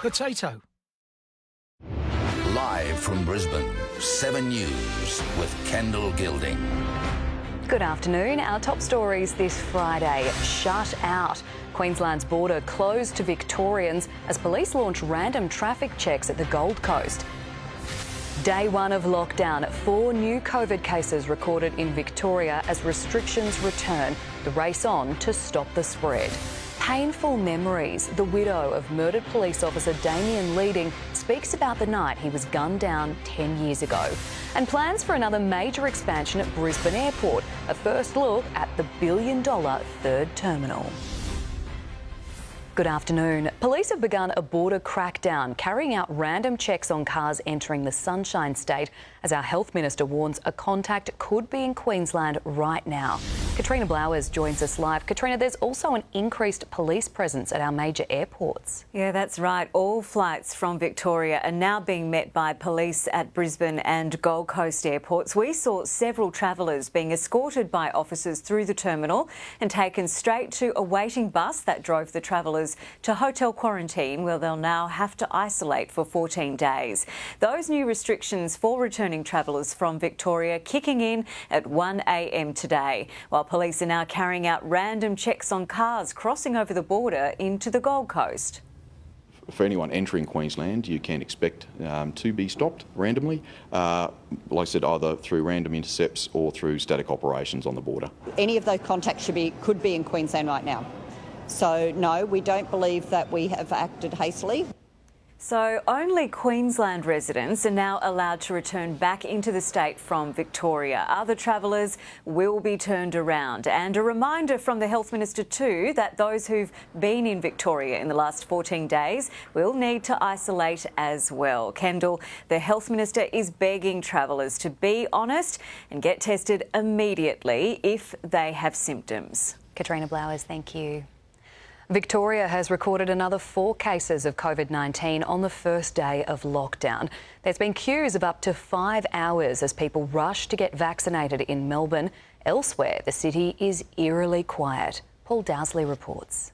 Potato. Live from Brisbane, 7 News with Kendall Gilding. Good afternoon. Our top stories this Friday. Shut out. Queensland's border closed to Victorians as police launch random traffic checks at the Gold Coast. Day one of lockdown. 4 new COVID cases recorded in Victoria as restrictions return. The race on to stop the spread. Painful memories. The widow of murdered police officer Damien Leading speaks about the night he was gunned down 10 years ago. And plans for another major expansion at Brisbane Airport. A first look at the billion-dollar third terminal. Good afternoon. Police have begun a border crackdown, carrying out random checks on cars entering the Sunshine State, as our Health Minister warns a contact could be in Queensland right now. Katrina Blowers joins us live. Katrina, there's also an increased police presence at our major airports. Yeah, that's right. All flights from Victoria are now being met by police at Brisbane and Gold Coast airports. We saw several travellers being escorted by officers through the terminal and taken straight to a waiting bus that drove the travellers to hotel quarantine, where they'll now have to isolate for 14 days. Those new restrictions for returning travellers from Victoria kicking in at 1 a.m. today, while police are now carrying out random checks on cars crossing over the border into the Gold Coast. For anyone entering Queensland, you can expect to be stopped randomly, like I said, either through random intercepts or through static operations on the border. Any of those contacts could be in Queensland right now. So no, we don't believe that we have acted hastily. So only Queensland residents are now allowed to return back into the state from Victoria. Other travellers will be turned around. And a reminder from the Health Minister too that those who've been in Victoria in the last 14 days will need to isolate as well. Kendall, the Health Minister is begging travellers to be honest and get tested immediately if they have symptoms. Katrina Blowers, thank you. Victoria has recorded another 4 cases of COVID-19 on the first day of lockdown. There's been queues of up to 5 hours as people rush to get vaccinated in Melbourne. Elsewhere, the city is eerily quiet. Paul Dowsley reports.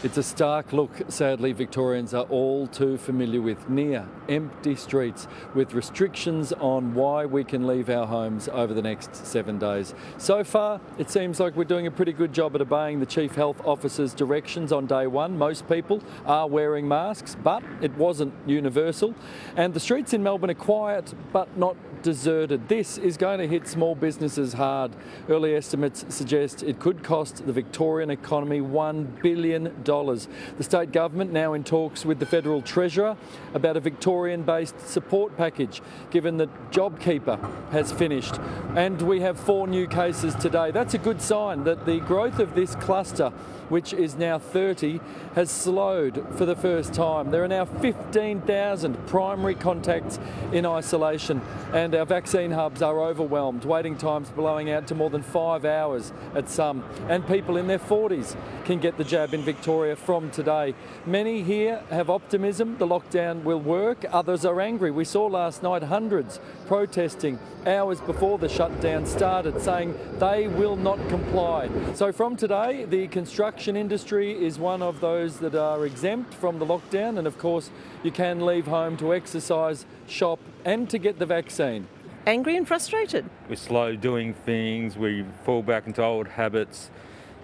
It's a stark look, sadly, Victorians are all too familiar with: near empty streets with restrictions on why we can leave our homes over the next 7 days. So far, it seems like we're doing a pretty good job at obeying the Chief Health Officer's directions on day one. Most people are wearing masks, but it wasn't universal. And the streets in Melbourne are quiet, but not deserted. This is going to hit small businesses hard. Early estimates suggest it could cost the Victorian economy $1 billion. The state government now in talks with the Federal Treasurer about a Victorian-based support package, given that JobKeeper has finished. And we have 4 new cases today. That's a good sign that the growth of this cluster, which is now 30, has slowed for the first time. There are now 15,000 primary contacts in isolation, and our vaccine hubs are overwhelmed, waiting times blowing out to more than 5 hours at some. And people in their 40s can get the jab in Victoria from today. Many here have optimism the lockdown will work. Others are angry. We saw last night hundreds protesting hours before the shutdown started, saying they will not comply. So from today, the construction industry is one of those that are exempt from the lockdown, and of course you can leave home to exercise, shop and to get the vaccine. Angry and frustrated. We're slow doing things, we fall back into old habits.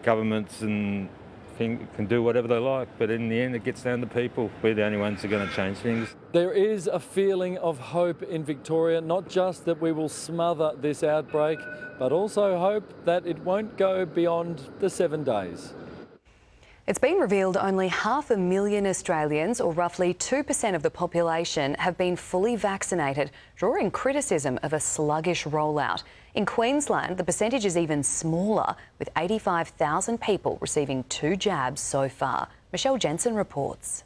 Governments and can do whatever they like, but in the end it gets down to people. We're the only ones who are going to change things. There is a feeling of hope in Victoria, not just that we will smother this outbreak, but also hope that it won't go beyond the 7 days. It's been revealed only 500,000 Australians, or roughly 2% of the population, have been fully vaccinated, drawing criticism of a sluggish rollout. In Queensland, the percentage is even smaller, with 85,000 people receiving 2 jabs so far. Michelle Jensen reports.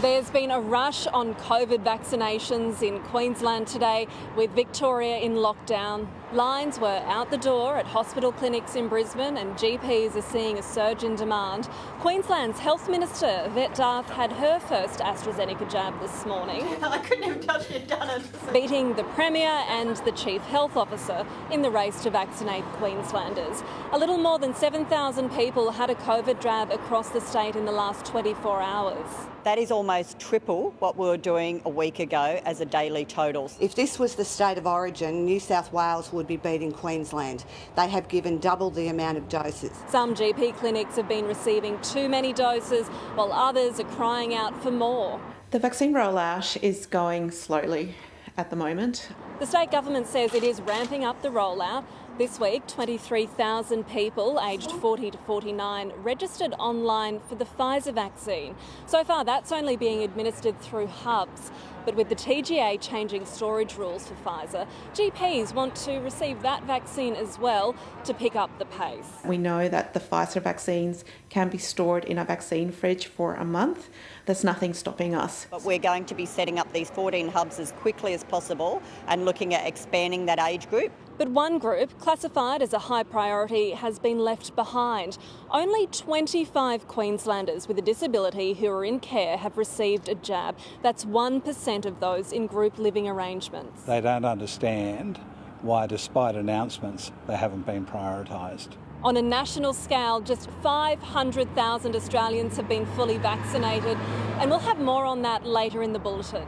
There's been a rush on COVID vaccinations in Queensland today, with Victoria in lockdown. Lines were out the door at hospital clinics in Brisbane, and GPs are seeing a surge in demand. Queensland's Health Minister, Vet Darth, had her first AstraZeneca jab this morning. I couldn't have done it. Beating the Premier and the Chief Health Officer in the race to vaccinate Queenslanders. A little more than 7,000 people had a COVID jab across the state in the last 24 hours. That is almost triple what we were doing a week ago as a daily total. If this was the state of origin, New South Wales would be beating Queensland. They have given double the amount of doses. Some GP clinics have been receiving too many doses, while others are crying out for more. The vaccine rollout is going slowly at the moment. The state government says it is ramping up the rollout. This week, 23,000 people aged 40 to 49 registered online for the Pfizer vaccine. So far, that's only being administered through hubs. But with the TGA changing storage rules for Pfizer, GPs want to receive that vaccine as well to pick up the pace. We know that the Pfizer vaccines can be stored in a vaccine fridge for a month. There's nothing stopping us. But we're going to be setting up these 14 hubs as quickly as possible and looking at expanding that age group. But one group, classified as a high priority, has been left behind. Only 25 Queenslanders with a disability who are in care have received a jab. That's 1% of those in group living arrangements. They don't understand why, despite announcements, they haven't been prioritised. On a national scale, just 500,000 Australians have been fully vaccinated, and we'll have more on that later in the Bulletin.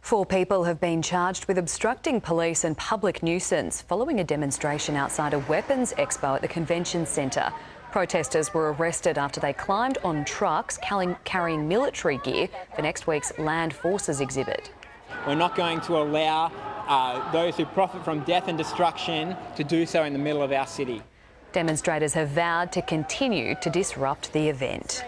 4 people have been charged with obstructing police and public nuisance following a demonstration outside a weapons expo at the Convention Centre. Protesters were arrested after they climbed on trucks carrying military gear for next week's Land Forces exhibit. We're not going to allow those who profit from death and destruction to do so in the middle of our city. Demonstrators have vowed to continue to disrupt the event.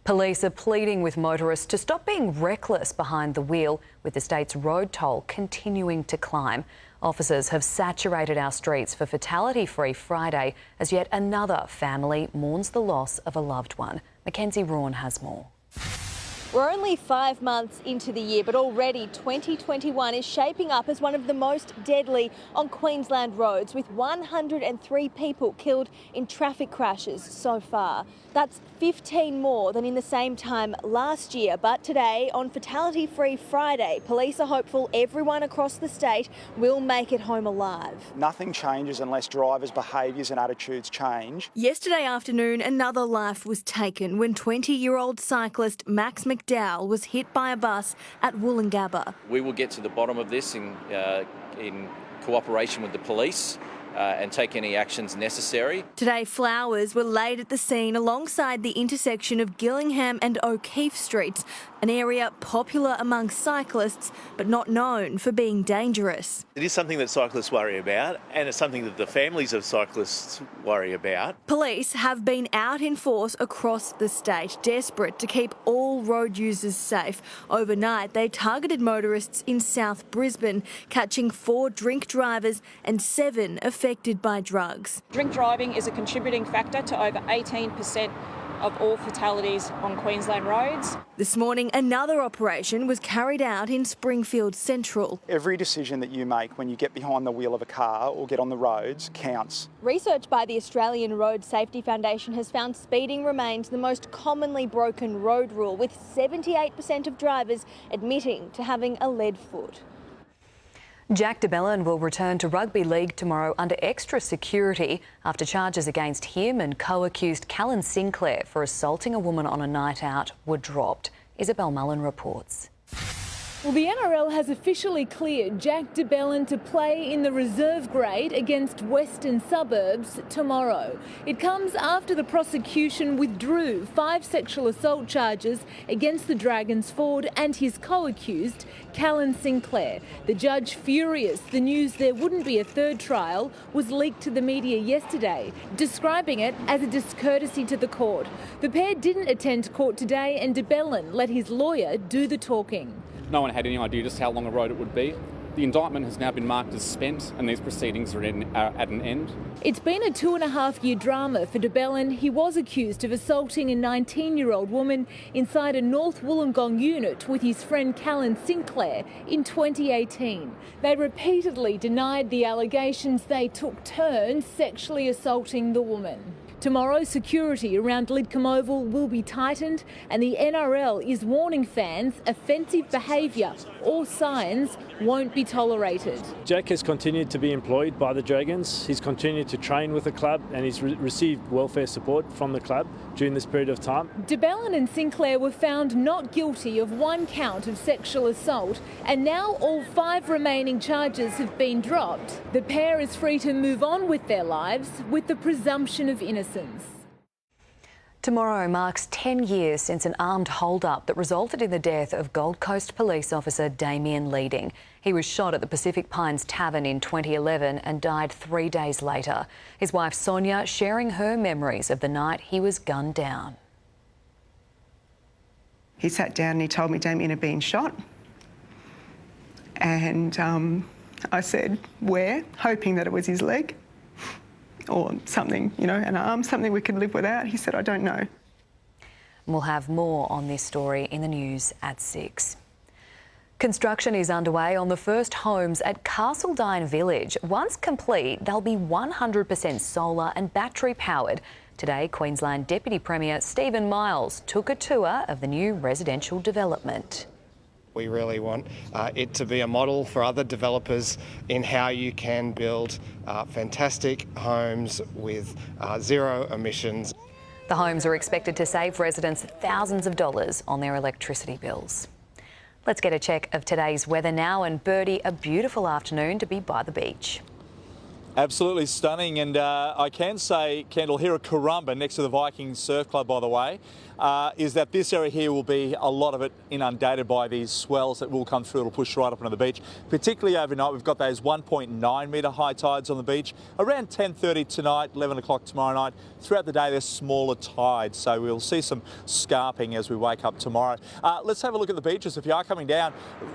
Police are pleading with motorists to stop being reckless behind the wheel, with the state's road toll continuing to climb. Officers have saturated our streets for Fatality-Free Friday as yet another family mourns the loss of a loved one. Mackenzie Rawn has more. We're only 5 months into the year, but already 2021 is shaping up as one of the most deadly on Queensland roads, with 103 people killed in traffic crashes so far. That's 15 more than in the same time last year. But today, on Fatality-Free Friday, police are hopeful everyone across the state will make it home alive. Nothing changes unless drivers' behaviours and attitudes change. Yesterday afternoon, another life was taken when 20-year-old cyclist Max McDowell was hit by a bus at Woolloongabba. We will get to the bottom of this in cooperation with the police and take any actions necessary. Today, flowers were laid at the scene alongside the intersection of Gillingham and O'Keefe Streets, an area popular among cyclists but not known for being dangerous. It is something that cyclists worry about, and it's something that the families of cyclists worry about. Police have been out in force across the state, desperate to keep all road users safe. Overnight, they targeted motorists in South Brisbane, catching 4 drink drivers and 7 affected by drugs. Drink driving is a contributing factor to over 18% of all fatalities on Queensland roads. This morning, another operation was carried out in Springfield Central. Every decision that you make when you get behind the wheel of a car or get on the roads counts. Research by the Australian Road Safety Foundation has found speeding remains the most commonly broken road rule, with 78% of drivers admitting to having a lead foot. Jack de Belin will return to rugby league tomorrow under extra security after charges against him and co-accused Callan Sinclair for assaulting a woman on a night out were dropped. Isabel Mullen reports. Well, the NRL has officially cleared Jack de Belin to play in the reserve grade against Western Suburbs tomorrow. It comes after the prosecution withdrew 5 sexual assault charges against the Dragons forward and his co-accused, Callan Sinclair. The judge furious the news there wouldn't be a third trial was leaked to the media yesterday, describing it as a discourtesy to the court. The pair didn't attend court today and de Belin let his lawyer do the talking. No one had any idea just how long a road it would be. The indictment has now been marked as spent and these proceedings are at an end. It's been a 2.5-year drama for de Belin. He was accused of assaulting a 19-year-old woman inside a North Wollongong unit with his friend Callan Sinclair in 2018. They repeatedly denied the allegations. They took turns sexually assaulting the woman. Tomorrow, security around Lidcombe Oval will be tightened, and the NRL is warning fans offensive behaviour or signs won't be tolerated. Jack has continued to be employed by the Dragons. He's continued to train with the club and he's received welfare support from the club during this period of time. De Belin and Sinclair were found not guilty of 1 count of sexual assault, and now all 5 remaining charges have been dropped. The pair is free to move on with their lives with the presumption of innocence. Tomorrow marks 10 years since an armed hold-up that resulted in the death of Gold Coast police officer Damien Leading. He was shot at the Pacific Pines Tavern in 2011 and died 3 days later. His wife Sonia sharing her memories of the night he was gunned down. He sat down and he told me Damien had been shot. And I said, where? Hoping that it was his leg. Or something, you know, an arm, something we could live without. He said, I don't know. We'll have more on this story in the news at 6. Construction is underway on the first homes at Castledine Village. Once complete, they'll be 100% solar and battery powered. Today, Queensland Deputy Premier Stephen Miles took a tour of the new residential development. We really want it to be a model for other developers in how you can build fantastic homes with zero emissions. The homes are expected to save residents thousands of dollars on their electricity bills. Let's get a check of today's weather now, and Birdie, a beautiful afternoon to be by the beach. Absolutely stunning, and I can say, Kendall, here at Karumba, next to the Viking Surf Club, by the way, is that this area here will be a lot of it inundated by these swells that will come through. It'll push right up onto the beach. Particularly overnight, we've got those 1.9 metre high tides on the beach. Around 10:30 tonight, 11 o'clock tomorrow night. Throughout the day, there's smaller tides, so we'll see some scarping as we wake up tomorrow. Let's have a look at the beaches. If you are coming down,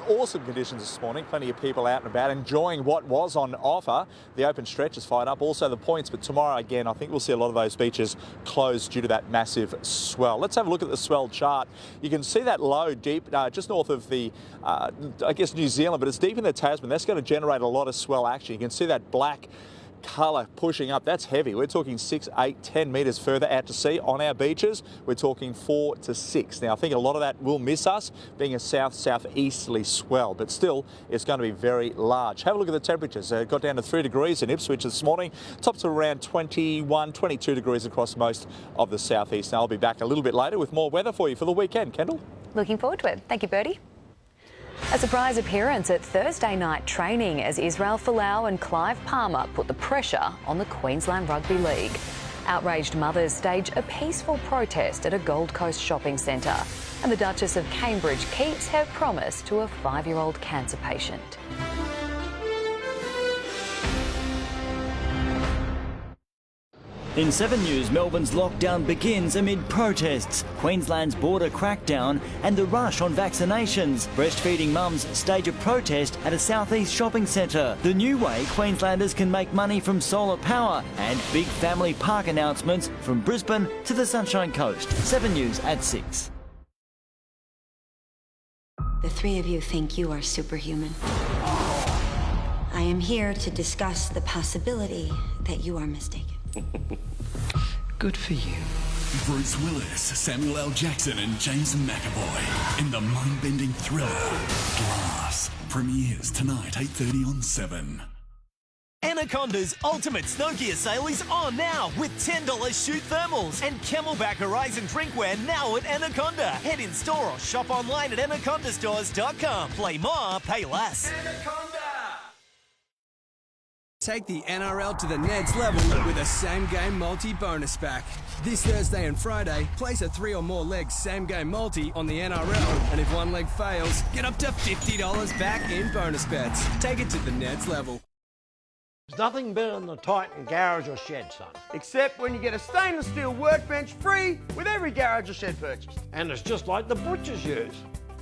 awesome conditions this morning. Plenty of people out and about enjoying what was on offer. The open stretch is fired up, also the points, but tomorrow again I think we'll see a lot of those beaches closed due to that massive swell. Let's have a look at the swell chart. You can see that low deep just north of the I guess New Zealand, but it's deep in the Tasman. That's going to generate a lot of swell action. You can see that black colour pushing up. That's heavy. We're talking 6, 8, 10 metres further out to sea on our beaches. We're talking 4 to 6. Now I think a lot of that will miss us being a south-southeasterly swell, but still it's going to be very large. Have a look at the temperatures. It got down to 3 degrees in Ipswich this morning, top to around 21, 22 degrees across most of the southeast. Now I'll be back a little bit later with more weather for you for the weekend. Kendall? Looking forward to it. Thank you, Birdie. A surprise appearance at Thursday night training as Israel Folau and Clive Palmer put the pressure on the Queensland Rugby League. Outraged mothers stage a peaceful protest at a Gold Coast shopping centre, and the Duchess of Cambridge keeps her promise to a 5-year-old cancer patient. In 7 News, Melbourne's lockdown begins amid protests, Queensland's border crackdown and the rush on vaccinations. Breastfeeding mums stage a protest at a southeast shopping centre. The new way Queenslanders can make money from solar power, and big family park announcements from Brisbane to the Sunshine Coast. 7 News at 6. The 3 of you think you are superhuman. I am here to discuss the possibility that you are mistaken. Good for you. Bruce Willis, Samuel L. Jackson and James McAvoy in the mind-bending thriller Glass. Premieres tonight, 8:30 on 7. Anaconda's ultimate snow gear sale is on now with $10 Shoot thermals and Camelback Horizon drinkware now at Anaconda. Head in store or shop online at anacondastores.com. Play more, pay less. Take the NRL to the Neds level with a same-game multi-bonus pack. This Thursday and Friday, place a 3 or more leg same-game multi on the NRL, and if one leg fails, get up to $50 back in bonus bets. Take it to the Neds level. There's nothing better than the Titan garage or shed, son. Except when you get a stainless steel workbench free with every garage or shed purchase. And it's just like the butchers use.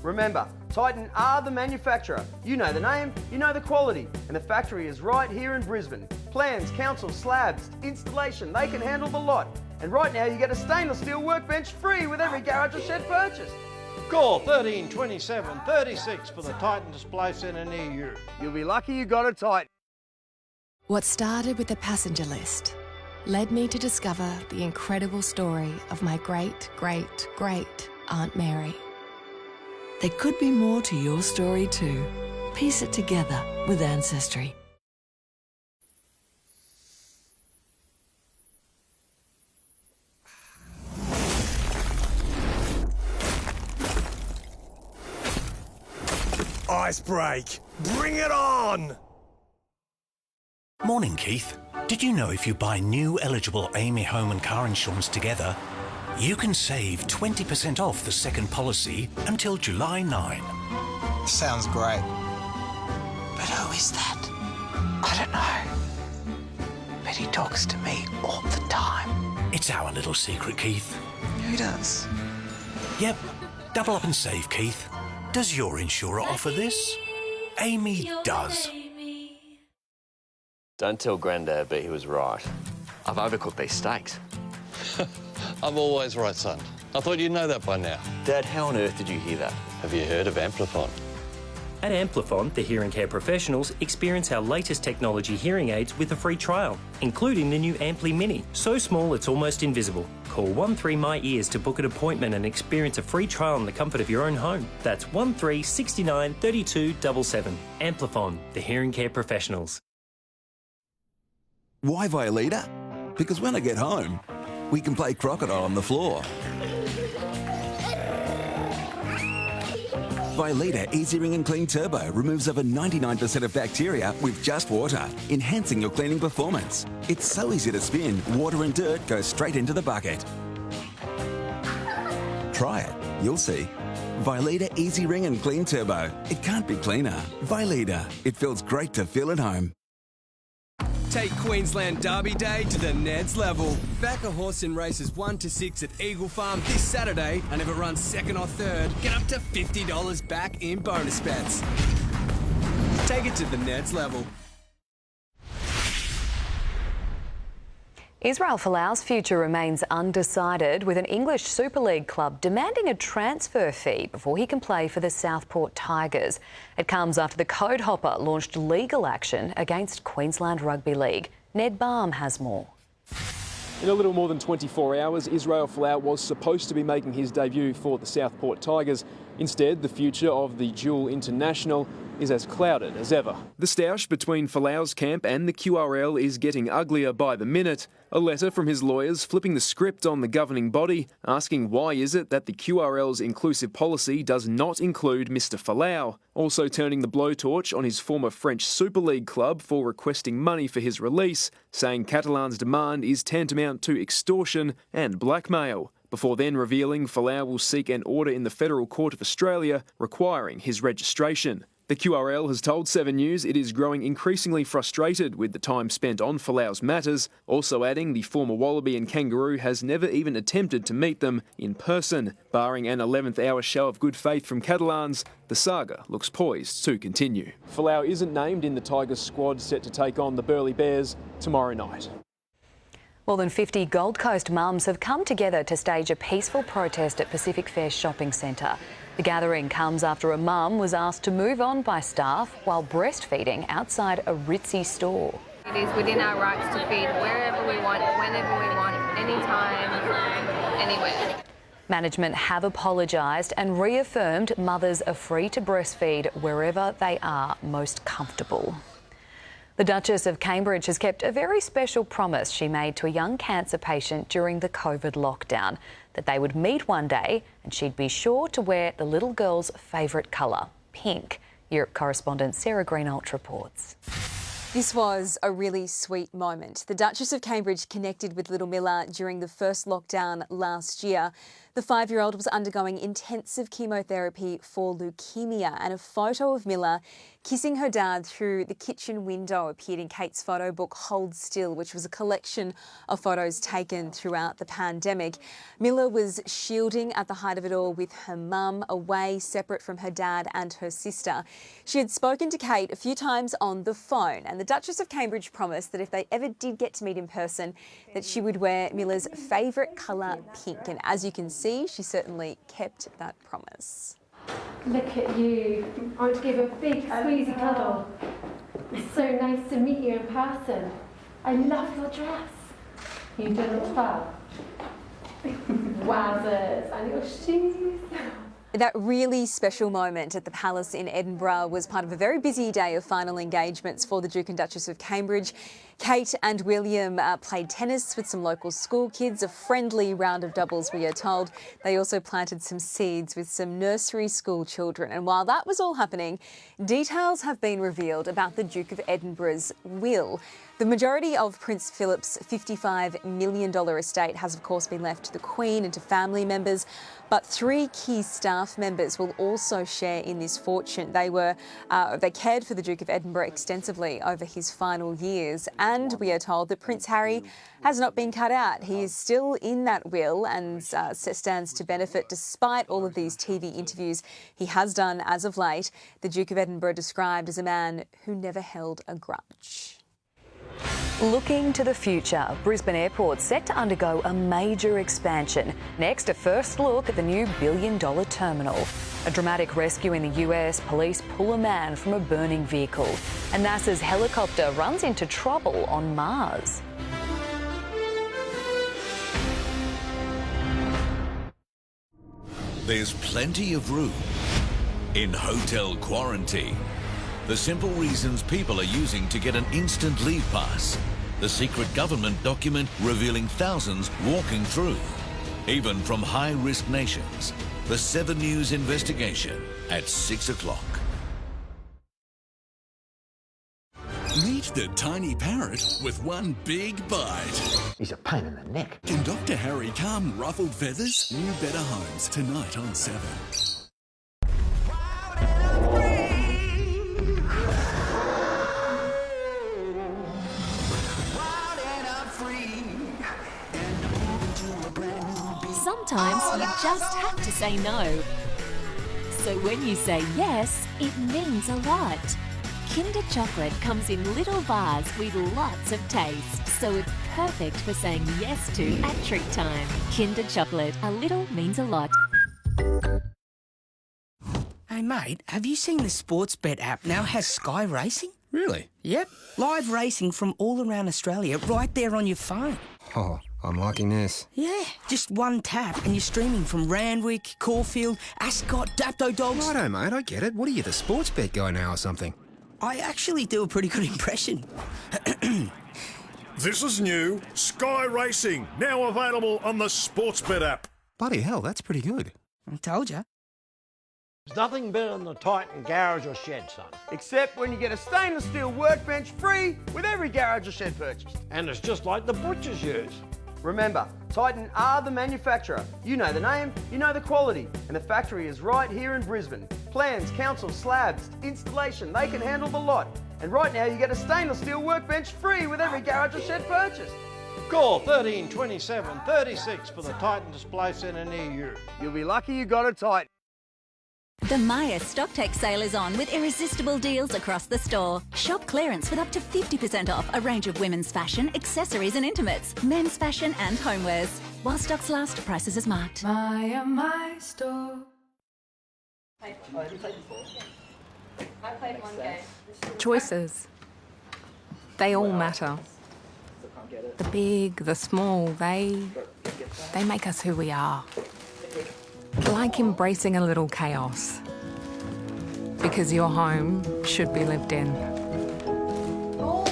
Remember, Titan are the manufacturer. You know the name, you know the quality, and the factory is right here in Brisbane. Plans, council, slabs, installation, they can handle the lot. And right now you get a stainless steel workbench free with every garage or shed purchased. Call 13 27 36 for the Titan Display Centre near you. You'll be lucky you got a Titan. What started with a passenger list led me to discover the incredible story of my great-great-great Aunt Mary. There could be more to your story too. Piece it together with Ancestry. Ice break. Bring it on! Morning, Keith. Did you know if you buy new eligible Amy home and car insurance together, you can save 20% off the second policy until July 9? Sounds great. But who is that? I don't know. But he talks to me all the time. It's our little secret, Keith. Who does? Yep. Double up and save, Keith. Does your insurer offer this? Amy does. Don't tell Grandad, but he was right. I've overcooked these steaks. I'm always right, son. I thought you'd know that by now. Dad, how on earth did you hear that? Have you heard of Amplifon? At Amplifon, the hearing care professionals experience our latest technology hearing aids with a free trial, including the new Ampli Mini. So small it's almost invisible. Call 13MyEars to book an appointment and experience a free trial in the comfort of your own home. That's 13 69 32 77. Amplifon, the hearing care professionals. Why Violeta? Because when I get home, we can play crocodile on the floor. Violeta Easy Ring and Clean Turbo removes over 99% of bacteria with just water, enhancing your cleaning performance. It's so easy to spin, water and dirt go straight into the bucket. Try it, you'll see. Violeta Easy Ring and Clean Turbo. It can't be cleaner. Violeta, it feels great to feel at home. Take Queensland Derby Day to the Ned's level. Back a horse in races 1 to 6 at Eagle Farm this Saturday, and if it runs second or third, get up to $50 back in bonus bets. Take it to the Ned's level. Israel Folau's future remains undecided, with an English Super League club demanding a transfer fee before he can play for the Southport Tigers. It comes after the Code Hopper launched legal action against Queensland Rugby League. Ned Baum has more. In a little more than 24 hours, Israel Folau was supposed to be making his debut for the Southport Tigers. Instead, the future of the dual international is as clouded as ever. The stoush between Folau's camp and the QRL is getting uglier by the minute. A letter from his lawyers flipping the script on the governing body, asking why is it that the QRL's inclusive policy does not include Mr Folau. Also turning the blowtorch on his former French Super League club for requesting money for his release, saying Catalan's demand is tantamount to extortion and blackmail. Before then revealing Folau will seek an order in the Federal Court of Australia requiring his registration. The QRL has told 7 News it is growing increasingly frustrated with the time spent on Folau's matters, also adding the former Wallaby and Kangaroo has never even attempted to meet them in person. Barring an 11th hour show of good faith from Catalans, the saga looks poised to continue. Folau isn't named in the Tigers squad set to take on the Burleigh Bears tomorrow night. More than 50 Gold Coast mums have come together to stage a peaceful protest at Pacific Fair Shopping Centre. The gathering comes after a mum was asked to move on by staff while breastfeeding outside a ritzy store. It is within our rights to feed wherever we want, whenever we want, anytime, anywhere. Management have apologised and reaffirmed mothers are free to breastfeed wherever they are most comfortable. The Duchess of Cambridge has kept a very special promise she made to a young cancer patient during the COVID lockdown, that they would meet one day and she'd be sure to wear the little girl's favourite colour, pink. Europe correspondent Sarah Greenalt reports. This was a really sweet moment. The Duchess of Cambridge connected with little Milla during the first lockdown last year. The 5-year-old was undergoing intensive chemotherapy for leukemia, and a photo of Miller kissing her dad through the kitchen window appeared in Kate's photo book Hold Still, which was a collection of photos taken throughout the pandemic. Miller was shielding at the height of it all with her mum, away, separate from her dad and her sister. She had spoken to Kate a few times on the phone, and the Duchess of Cambridge promised that if they ever did get to meet in person, that she would wear Miller's favourite colour, pink. And as you can see, she certainly kept that promise. Look at you. I want to give a big squeezy cuddle. It's so nice to meet you in person. I love your dress. You do look fab. Wowzers. And your shoes. That really special moment at the Palace in Edinburgh was part of a very busy day of final engagements for the Duke and Duchess of Cambridge. Kate and William played tennis with some local school kids, a friendly round of doubles, we are told. They also planted some seeds with some nursery school children. And while that was all happening, details have been revealed about the Duke of Edinburgh's will. The majority of Prince Philip's $55 million estate has, of course, been left to the Queen and to family members, but 3 key staff members will also share in this fortune. They cared for the Duke of Edinburgh extensively over his final years, and we are told that Prince Harry has not been cut out. He is still in that will and stands to benefit despite all of these TV interviews he has done as of late. The Duke of Edinburgh described as a man who never held a grudge. Looking to the future, Brisbane Airport set to undergo a major expansion. Next, a first look at the new billion-dollar terminal. A dramatic rescue in the US, police pull a man from a burning vehicle. And NASA's helicopter runs into trouble on Mars. There's plenty of room in hotel quarantine. The simple reasons people are using to get an instant leave pass. The secret government document revealing thousands walking through. Even from high-risk nations. The 7 News investigation at 6 o'clock. Meet the tiny parrot with one big bite. He's a pain in the neck. Can Dr. Harry calm ruffled feathers? New Better Homes tonight on 7. Sometimes you just have to say no. So when you say yes, it means a lot. Kinder Chocolate comes in little bars with lots of taste, so it's perfect for saying yes to at treat time. Kinder Chocolate, a little means a lot. Hey mate, have you seen the Sportsbet app now has Sky Racing? Really? Yep, live racing from all around Australia right there on your phone. Oh, I'm liking this. Yeah, just one tap and you're streaming from Randwick, Caulfield, Ascot, Dapto Dogs. Righto, mate, I get it. What are you, the sports bet guy now or something? I actually do a pretty good impression. This is new. Sky Racing, now available on the Sportsbet app. Bloody hell, that's pretty good. I told you. There's nothing better than the Titan garage or shed, son. Except when you get a stainless steel workbench free with every garage or shed purchase. And it's just like the butchers use. Remember, Titan are the manufacturer. You know the name, you know the quality, and the factory is right here in Brisbane. Plans, council, slabs, installation, they can handle the lot. And right now you get a stainless steel workbench free with every garage or shed purchase. Call 13 27 36 for the Titan Display Centre near you. You'll be lucky you got a Titan. The Maya Stocktake sale is on with irresistible deals across the store. Shop clearance with up to 50% off a range of women's fashion, accessories and intimates, men's fashion and homewares. While stocks last, prices as marked. My store. I played one game. Choices. They all matter. The big, the small, they make us who we are. Like embracing a little chaos. Because your home should be lived in. Oh,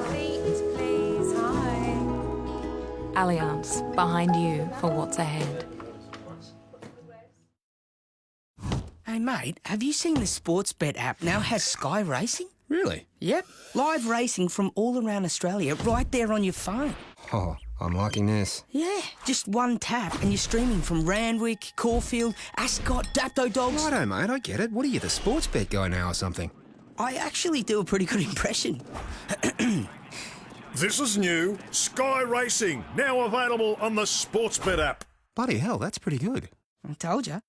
please, please, hi. Allianz, behind you for what's ahead. Hey mate, have you seen the Sportsbet app now has Sky Racing? Really? Yep, live racing from all around Australia right there on your phone. Oh, I'm liking this. Yeah, just one tap and you're streaming from Randwick, Caulfield, Ascot, Dapto Dogs. Righto, mate, I get it. What are you, the sports bet guy now or something? I actually do a pretty good impression. This is new. Sky Racing, now available on the Sportsbet app. Bloody hell, that's pretty good. I told you.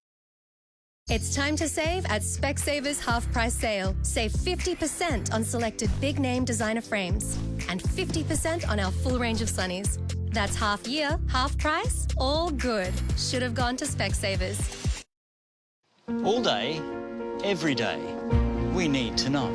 It's time to save at Specsavers Half Price Sale. Save 50% on selected big name designer frames and 50% on our full range of sunnies. That's half year, half price, all good. Should have gone to Specsavers. All day, every day, we need to know.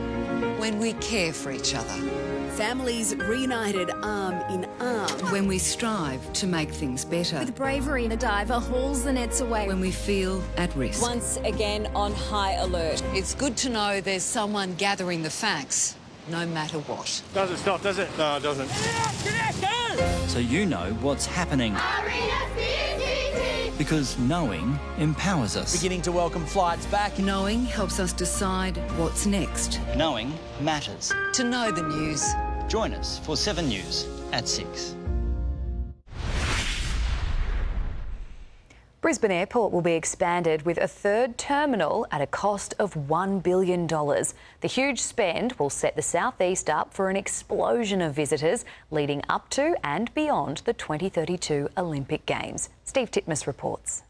When we care for each other. Families reunited arm in arm. When we strive to make things better. With bravery, a diver hauls the nets away. When we feel at risk. Once again on high alert. It's good to know there's someone gathering the facts, no matter what. Doesn't stop, does it? No, it doesn't. So you know what's happening. Because knowing empowers us. Beginning to welcome flights back. Knowing helps us decide what's next. Knowing matters. To know the news. Join us for 7 News at 6. Brisbane Airport will be expanded with a third terminal at a cost of $1 billion. The huge spend will set the southeast up for an explosion of visitors leading up to and beyond the 2032 Olympic Games. Steve Titmus reports.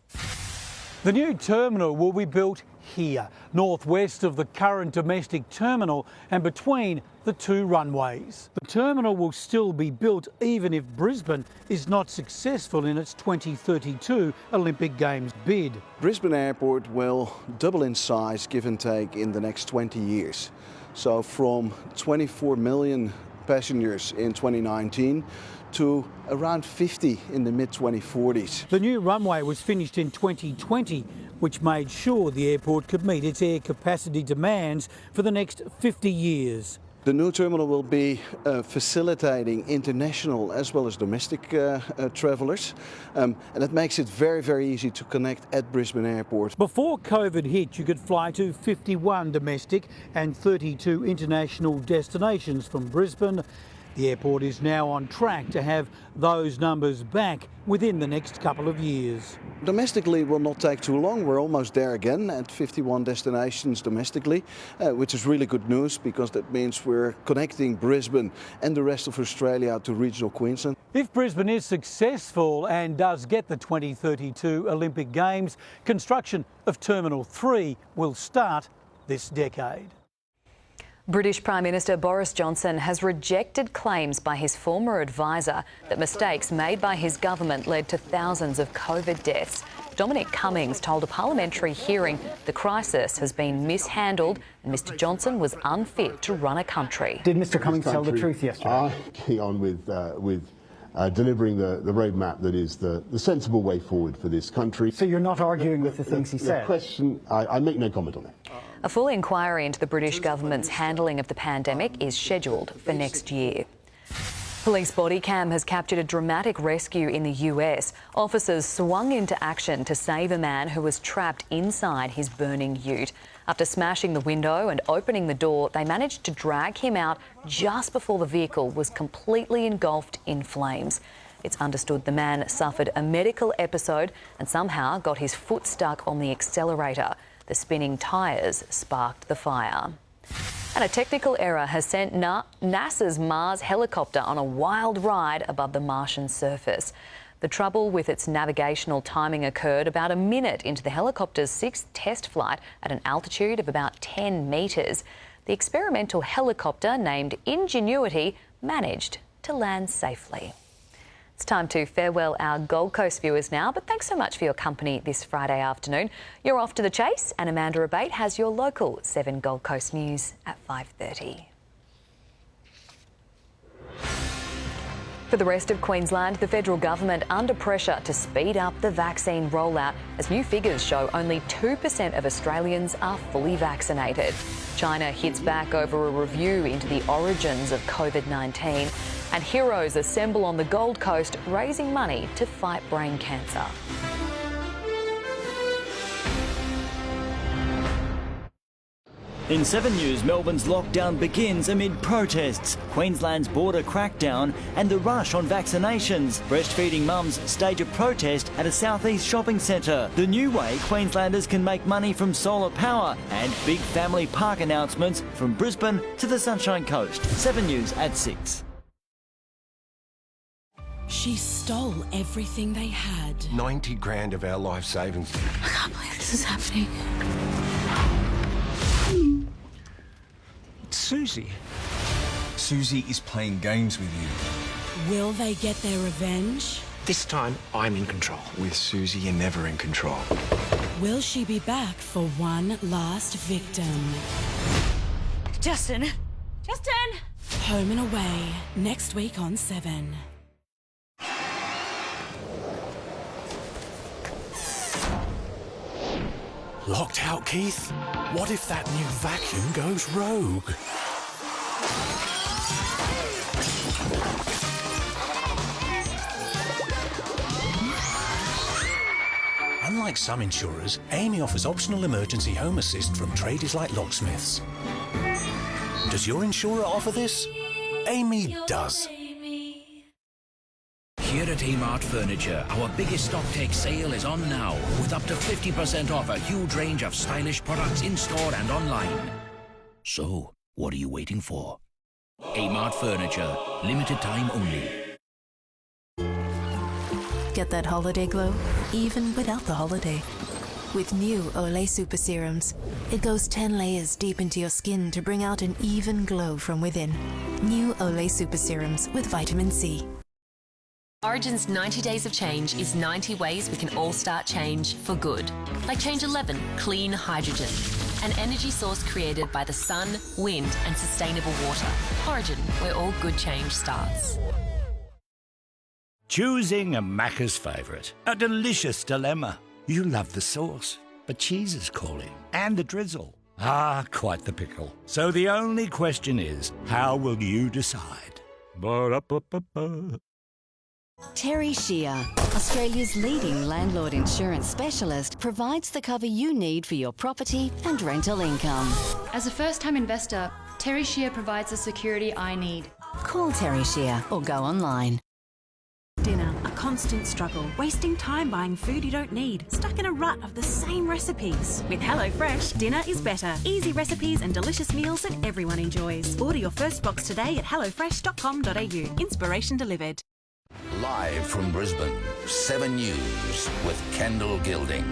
The new terminal will be built here, northwest of the current domestic terminal and between the two runways. The terminal will still be built even if Brisbane is not successful in its 2032 Olympic Games bid. Brisbane Airport will double in size, give and take, in the next 20 years. So from 24 million passengers in 2019 to around 50 in the mid-2040s. The new runway was finished in 2020, which made sure the airport could meet its air capacity demands for the next 50 years. The new terminal will be facilitating international as well as domestic travellers, and it makes it very, very easy to connect at Brisbane Airport. Before COVID hit, you could fly to 51 domestic and 32 international destinations from Brisbane. The airport is now on track to have those numbers back within the next couple of years. Domestically will not take too long. We're almost there again at 51 destinations domestically, which is really good news because that means we're connecting Brisbane and the rest of Australia to regional Queensland. If Brisbane is successful and does get the 2032 Olympic Games, construction of Terminal 3 will start this decade. British Prime Minister Boris Johnson has rejected claims by his former advisor that mistakes made by his government led to thousands of COVID deaths. Dominic Cummings told a parliamentary hearing the crisis has been mishandled and Mr Johnson was unfit to run a country. Did Mr Cummings tell the truth yesterday? I'm keen on with delivering the roadmap that is the sensible way forward for this country. So you're not arguing with the things he said? The question, I make no comment on it. A full inquiry into the British government's handling of the pandemic is scheduled for next year. Police body cam has captured a dramatic rescue in the US. Officers swung into action to save a man who was trapped inside his burning ute. After smashing the window and opening the door, they managed to drag him out just before the vehicle was completely engulfed in flames. It's understood the man suffered a medical episode and somehow got his foot stuck on the accelerator. The spinning tyres sparked the fire. And a technical error has sent NASA's Mars helicopter on a wild ride above the Martian surface. The trouble with its navigational timing occurred about a minute into the helicopter's sixth test flight at an altitude of about 10 metres. The experimental helicopter, named Ingenuity, managed to land safely. It's time to farewell our Gold Coast viewers now, but thanks so much for your company this Friday afternoon. You're off to the chase and Amanda Abate has your local 7 Gold Coast news at 5:30. For the rest of Queensland, the federal government under pressure to speed up the vaccine rollout as new figures show only 2% of Australians are fully vaccinated. China hits back over a review into the origins of COVID-19 and heroes assemble on the Gold Coast raising money to fight brain cancer. In 7 News, Melbourne's lockdown begins amid protests, Queensland's border crackdown and the rush on vaccinations. Breastfeeding mums stage a protest at a southeast shopping centre. The new way Queenslanders can make money from solar power and big family park announcements from Brisbane to the Sunshine Coast. 7 News at 6. She stole everything they had. 90 grand of our life savings. I can't believe this is happening. It's Susie. Susie is playing games with you. Will they get their revenge? This time, I'm in control. With Susie, you're never in control. Will she be back for one last victim? Justin! Justin! Home and Away, next week on 7. Locked out, Keith? What if that new vacuum goes rogue? Unlike some insurers, Amy offers optional emergency home assist from tradies like locksmiths. Does your insurer offer this? Amy does. Here at Amart Furniture, our biggest stock take sale is on now, with up to 50% off a huge range of stylish products in-store and online. So, what are you waiting for? Amart Furniture, limited time only. Get that holiday glow, even without the holiday. With new Olay Super Serums, it goes 10 layers deep into your skin to bring out an even glow from within. New Olay Super Serums with vitamin C. Origin's 90 Days of Change is 90 ways we can all start change for good. Like Change 11, Clean Hydrogen, an energy source created by the sun, wind and sustainable water. Origin, where all good change starts. Choosing a Macca's favourite. A delicious dilemma. You love the sauce, but cheese is calling. And the drizzle. Ah, quite the pickle. So the only question is, how will you decide? Ba-da-ba-ba-ba. Terry Shear, Australia's leading landlord insurance specialist, provides the cover you need for your property and rental income. As a first-time investor, Terry Shear provides the security I need. Call Terry Shear or go online. Dinner, a constant struggle, wasting time buying food you don't need, stuck in a rut of the same recipes. With HelloFresh, dinner is better. Easy recipes and delicious meals that everyone enjoys. Order your first box today at hellofresh.com.au. Inspiration delivered. Live from Brisbane, 7 News with Kendall Gilding.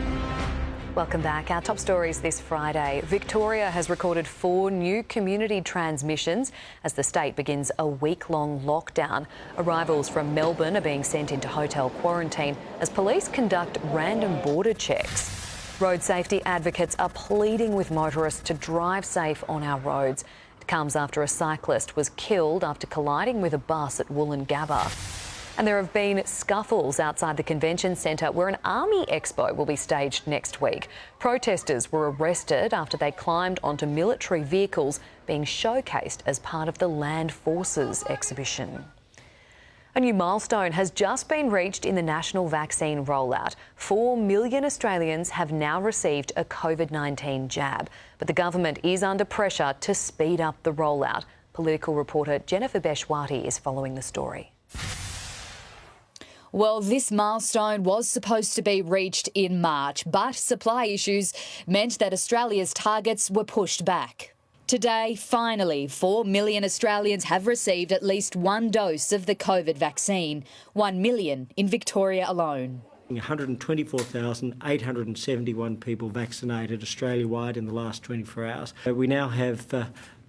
Welcome back. Our top stories this Friday. Victoria has recorded 4 new community transmissions as the state begins a week-long lockdown. Arrivals from Melbourne are being sent into hotel quarantine as police conduct random border checks. Road safety advocates are pleading with motorists to drive safe on our roads. It comes after a cyclist was killed after colliding with a bus at Wollongabba. And there have been scuffles outside the convention centre where an army expo will be staged next week. Protesters were arrested after they climbed onto military vehicles being showcased as part of the Land Forces exhibition. A new milestone has just been reached in the national vaccine rollout. 4 million Australians have now received a COVID-19 jab, but the government is under pressure to speed up the rollout. Political reporter Jennifer Beshwati is following the story. Well, this milestone was supposed to be reached in March, but supply issues meant that Australia's targets were pushed back. Today, finally, 4 million Australians have received at least one dose of the COVID vaccine, 1 million in Victoria alone. 124,871 people vaccinated Australia-wide in the last 24 hours. We now have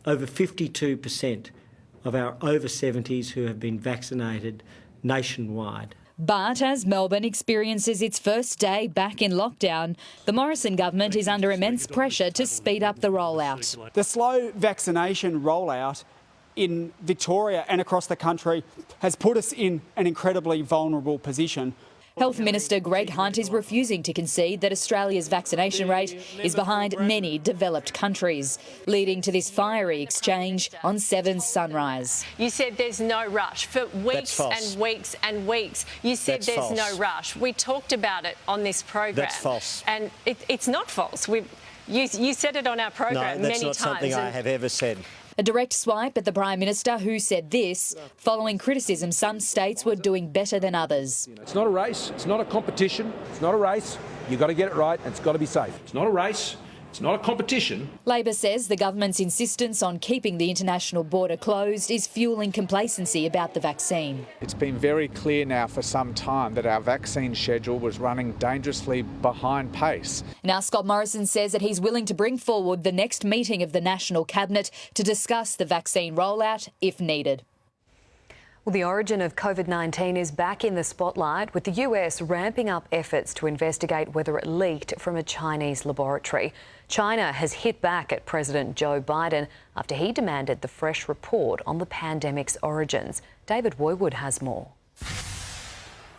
over 52% of our over 70s who have been vaccinated nationwide. But as Melbourne experiences its first day back in lockdown, the Morrison government is under immense pressure to speed up the rollout. The slow vaccination rollout in Victoria and across the country has put us in an incredibly vulnerable position. Health Minister Greg Hunt is refusing to concede that Australia's vaccination rate is behind many developed countries, leading to this fiery exchange on 7's Sunrise. You said there's no rush for weeks and weeks and weeks. You said there's no rush. We talked about it on this program. That's false. And it's not false. You said it on our program no, many times. No, that's not something I have ever said. A direct swipe at the Prime Minister, who said this, following criticism some states were doing better than others. It's not a race, it's not a competition, it's not a race. You've got to get it right and it's got to be safe. It's not a race, it's not a competition. Labor says the government's insistence on keeping the international border closed is fuelling complacency about the vaccine. It's been very clear now for some time that our vaccine schedule was running dangerously behind pace. Now Scott Morrison says that he's willing to bring forward the next meeting of the National Cabinet to discuss the vaccine rollout if needed. Well, the origin of COVID-19 is back in the spotlight, with the US ramping up efforts to investigate whether it leaked from a Chinese laboratory. China has hit back at President Joe Biden after he demanded the fresh report on the pandemic's origins. David Woywood has more.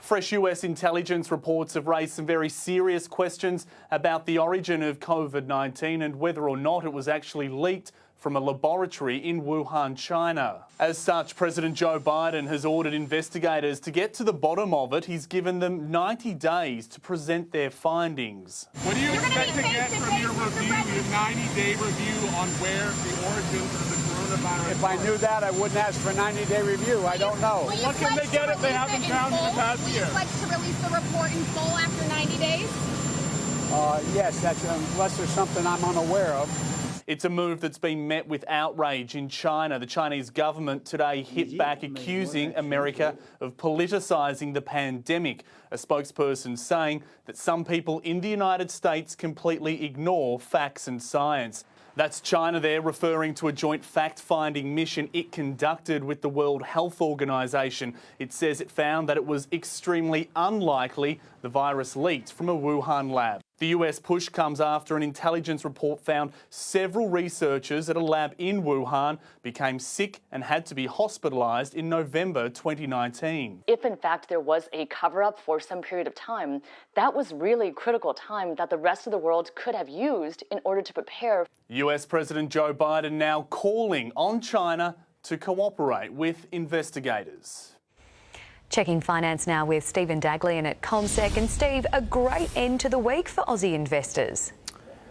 Fresh US intelligence reports have raised some very serious questions about the origin of COVID-19 and whether or not it was actually leaked from a laboratory in Wuhan, China. As such, President Joe Biden has ordered investigators to get to the bottom of it. He's given them 90 days to present their findings. What do you expect to get from your review, your 90-day review on where the origins of the coronavirus? If I knew that, I wouldn't ask for a 90-day review. I don't know. What can they get if they haven't found in the past year? Will you pledge to release the report in full after 90 days? Yes, that's unless there's something I'm unaware of. It's a move that's been met with outrage in China. The Chinese government today hit back, accusing America of politicising the pandemic. A spokesperson saying that some people in the United States completely ignore facts and science. That's China there, referring to a joint fact-finding mission it conducted with the World Health Organization. It says it found that it was extremely unlikely the virus leaked from a Wuhan lab. The US push comes after an intelligence report found several researchers at a lab in Wuhan became sick and had to be hospitalised in November 2019. If in fact there was a cover-up for some period of time, that was really critical time that the rest of the world could have used in order to prepare. US President Joe Biden now calling on China to cooperate with investigators. Checking finance now with Stephen Daglian at CommSec. And Steve, a great end to the week for Aussie investors.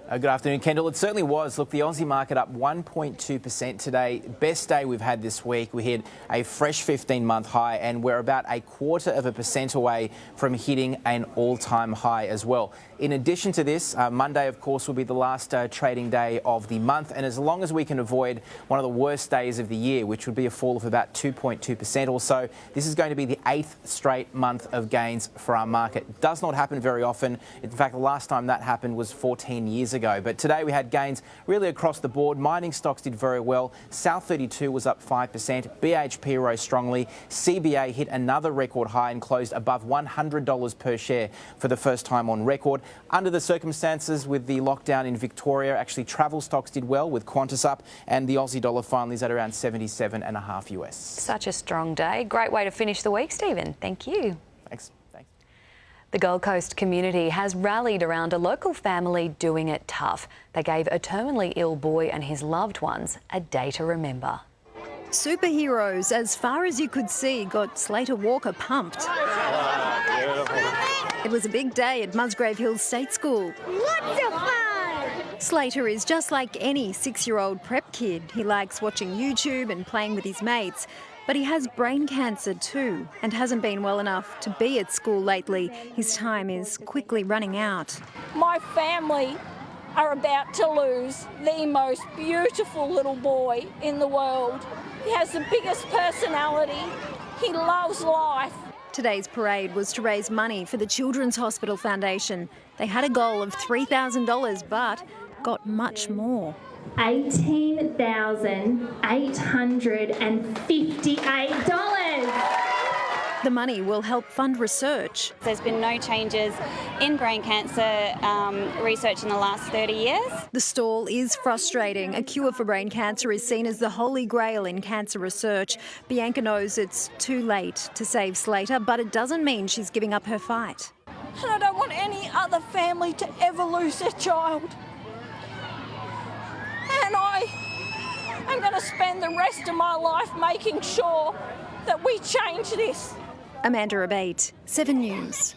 Good afternoon, Kendall. It certainly was. Look, the Aussie market up 1.2% today. Best day we've had this week. We hit a fresh 15-month high, and we're about 0.25% away from hitting an all-time high as well. In addition to this, Monday, of course, will be the last trading day of the month, and as long as we can avoid one of the worst days of the year, which would be a fall of about 2.2% or so, this is going to be the 8th straight month of gains for our market. It does not happen very often. In fact, the last time that happened was 14 years ago. But today we had gains really across the board. Mining stocks did very well. South 32 was up 5%. BHP rose strongly. CBA hit another record high and closed above $100 per share for the first time on record. Under the circumstances with the lockdown in Victoria, actually travel stocks did well, with Qantas up, and the Aussie dollar finally is at around 77.5 US. Such a strong day. Great way to finish the week, Stephen. Thank you. Thanks. The Gold Coast community has rallied around a local family doing it tough. They gave a terminally ill boy and his loved ones a day to remember. Superheroes, as far as you could see, got Slater Walker pumped. It was a big day at Musgrave Hills State School. Lots of fun! Slater is just like any 6-year-old prep kid. He likes watching YouTube and playing with his mates. But he has brain cancer too, and hasn't been well enough to be at school lately. His time is quickly running out. My family are about to lose the most beautiful little boy in the world. He has the biggest personality. He loves life. Today's parade was to raise money for the Children's Hospital Foundation. They had a goal of $3,000, but got much more. $18,858. The money will help fund research. There's been no changes in brain cancer research in the last 30 years. The stall is frustrating. A cure for brain cancer is seen as the holy grail in cancer research. Bianca knows it's too late to save Slater, but it doesn't mean she's giving up her fight. And I don't want any other family to ever lose their child. And I'm going to spend the rest of my life making sure that we change this. Amanda Abate, 7 News.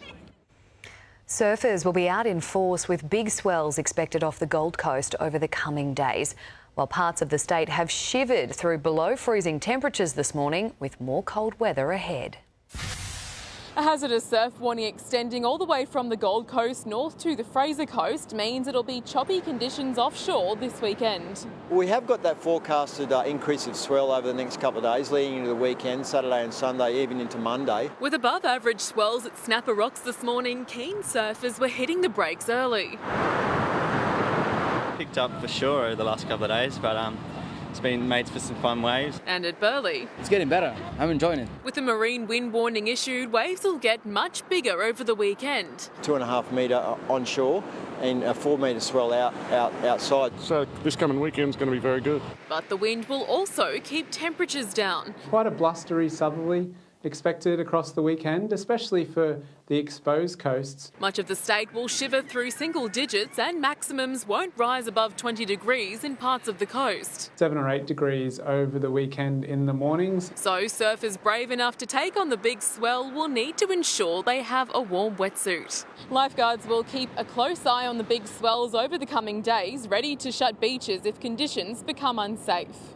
Surfers will be out in force with big swells expected off the Gold Coast over the coming days, while parts of the state have shivered through below freezing temperatures this morning with more cold weather ahead. A hazardous surf warning extending all the way from the Gold Coast north to the Fraser Coast means it'll be choppy conditions offshore this weekend. We have got that forecasted increase of swell over the next couple of days, leading into the weekend, Saturday and Sunday, even into Monday. With above average swells at Snapper Rocks this morning, keen surfers were hitting the brakes early. Picked up for sure over the last couple of days, but it's been made for some fun waves. And at Burleigh, it's getting better. I'm enjoying it. With a marine wind warning issued, waves will get much bigger over the weekend. 2.5 metre onshore and a 4 metre swell outside. So this coming weekend's going to be very good. But the wind will also keep temperatures down. Quite a blustery southerly expected across the weekend, especially for the exposed coasts. Much of the state will shiver through single digits and maximums won't rise above 20 degrees in parts of the coast. 7 or 8 degrees over the weekend in the mornings. So surfers brave enough to take on the big swell will need to ensure they have a warm wetsuit. Lifeguards will keep a close eye on the big swells over the coming days, ready to shut beaches if conditions become unsafe.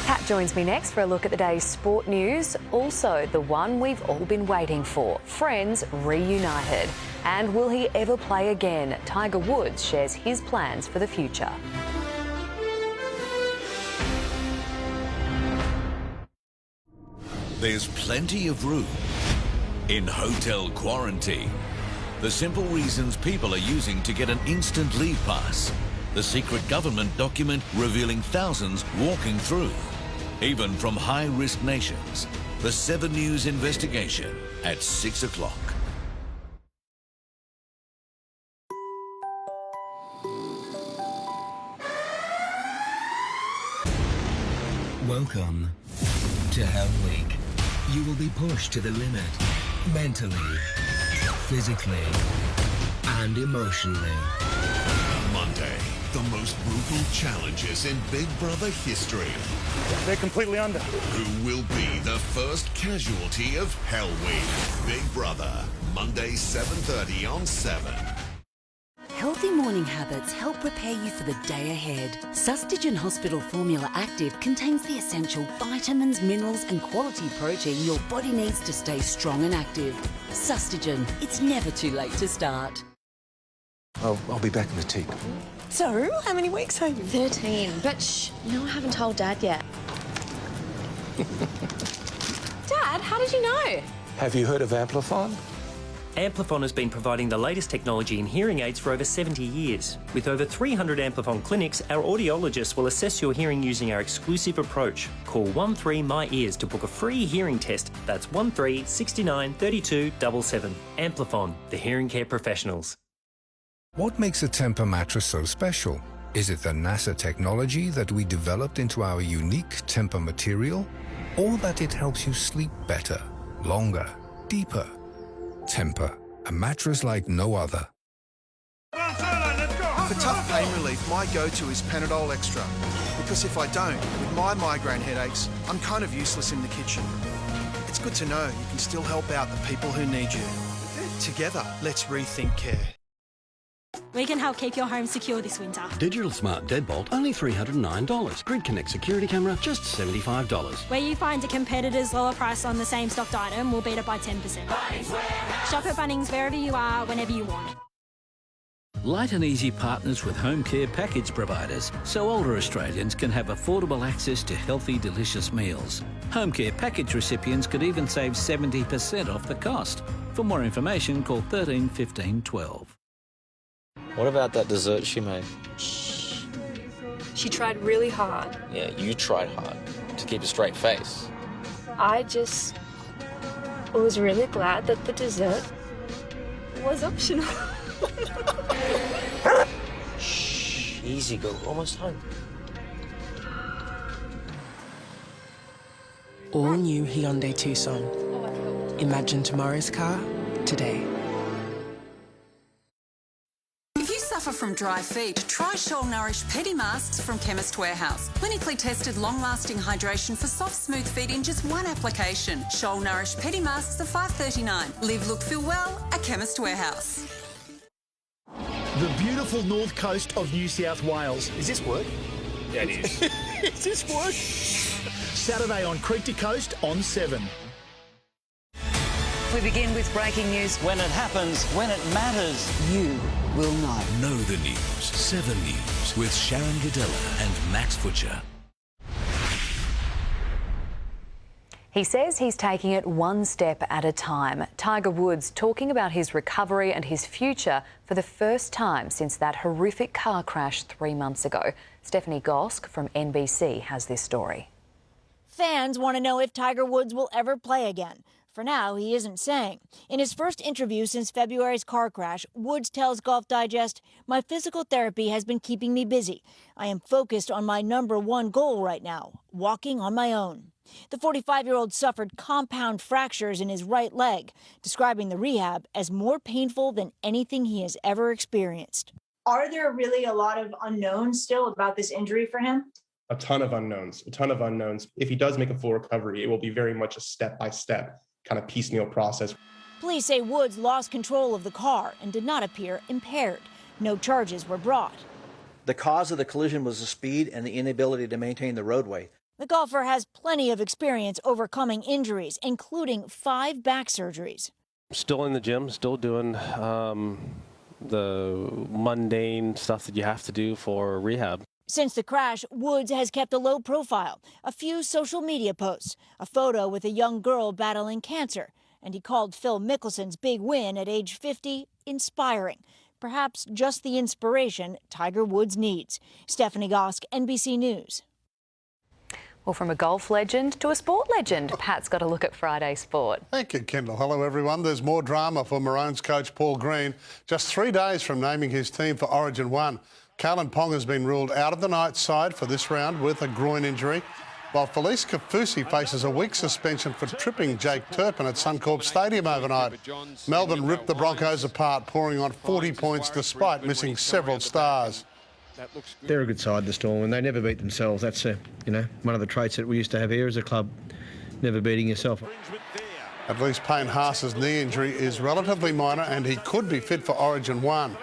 Pat joins me next for a look at the day's sport news. Also, the one we've all been waiting for. Friends reunited. And will he ever play again? Tiger Woods shares his plans for the future. There's plenty of room in hotel quarantine. The simple reasons people are using to get an instant leave pass. The secret government document revealing thousands walking through, even from high-risk nations. The 7 News investigation at 6 o'clock. Welcome to Hell Week. You will be pushed to the limit, mentally, physically, and emotionally. Monday, the most brutal challenges in Big Brother history. They're completely under. Who will be the first casualty of Hell Week? Big Brother, Monday 7:30 on 7. Healthy morning habits help prepare you for the day ahead. Sustagen Hospital Formula Active contains the essential vitamins, minerals and quality protein your body needs to stay strong and active. Sustagen, it's never too late to start. I'll be back in the teak. So, how many weeks home? 13. But shh, no, I haven't told Dad yet. Dad, how did you know? Have you heard of Amplifon? Amplifon has been providing the latest technology in hearing aids for over 70 years. With over 300 Amplifon clinics, our audiologists will assess your hearing using our exclusive approach. Call 13 My Ears to book a free hearing test. That's 13 69 32 77. Amplifon, the hearing care professionals. What makes a Tempur mattress so special? Is it the NASA technology that we developed into our unique Tempur material? Or that it helps you sleep better, longer, deeper? Tempur, a mattress like no other. For tough pain relief, my go-to is Panadol Extra. Because if I don't, with my migraine headaches, I'm kind of useless in the kitchen. It's good to know you can still help out the people who need you. Together, let's rethink care. We can help keep your home secure this winter. Digital Smart Deadbolt, only $309. Grid Connect security camera, just $75. Where you find a competitor's lower price on the same stocked item, we'll beat it by 10%. Shop at Bunnings wherever you are, whenever you want. Light and Easy partners with home care package providers so older Australians can have affordable access to healthy, delicious meals. Home care package recipients could even save 70% off the cost. For more information, call 13 15 12. What about that dessert she made? Shh. She tried really hard. Yeah, you tried hard to keep a straight face. I was really glad that the dessert was optional. Shh, easy girl, almost home. All new Hyundai Tucson. Imagine tomorrow's car today. Suffer from dry feet? Try Shoal Nourish Pedi Masks from Chemist Warehouse. Clinically tested, long-lasting hydration for soft, smooth feet in just one application. Shoal Nourish Pedi Masks are $5.39. Live, look, feel well at Chemist Warehouse. The beautiful north coast of New South Wales. Is this work? Yeah, it is. Is this work? Saturday on Creek to Coast on 7. We begin with breaking news. When it happens, when it matters, you will know. Know the news. 7 News with Sharon Gadella and Max Futcher. He says he's taking it one step at a time. Tiger Woods talking about his recovery and his future for the first time since that horrific car crash 3 months ago. Stephanie Gosk from NBC has this story. Fans want to know if Tiger Woods will ever play again. For now, he isn't saying. In his first interview since February's car crash, Woods tells Golf Digest, "My physical therapy has been keeping me busy. I am focused on my #1 goal right now, walking on my own." The 45-year-old suffered compound fractures in his right leg, describing the rehab as more painful than anything he has ever experienced. Are there really a lot of unknowns still about this injury for him? A ton of unknowns. If he does make a full recovery, it will be very much a step-by-step kind of piecemeal process. Police say Woods lost control of the car and did not appear impaired. No charges were brought. The cause of the collision was the speed and the inability to maintain the roadway. The golfer has plenty of experience overcoming injuries, including 5 back surgeries. Still in the gym, still doing the mundane stuff that you have to do for rehab. Since the crash, Woods has kept a low profile, a few social media posts, a photo with a young girl battling cancer, and he called Phil Mickelson's big win at age 50 inspiring. Perhaps just the inspiration Tiger Woods needs. Stephanie Gosk, NBC News. Well, from a golf legend to a sport legend, Pat's got a look at Friday sport. Thank you, Kendall. Hello, everyone. There's more drama for Maroons coach Paul Green. Just 3 days from naming his team for Origin 1. Kalyn Ponga has been ruled out of the night side for this round with a groin injury, while Felice Kafusi faces a week suspension for tripping Jake Turpin at Suncorp Stadium overnight. Melbourne ripped the Broncos apart, pouring on 40 points despite missing several stars. They're a good side, the Storm, and they never beat themselves. That's one of the traits that we used to have here as a club, never beating yourself. At least Payne Haas's knee injury is relatively minor and he could be fit for Origin 1.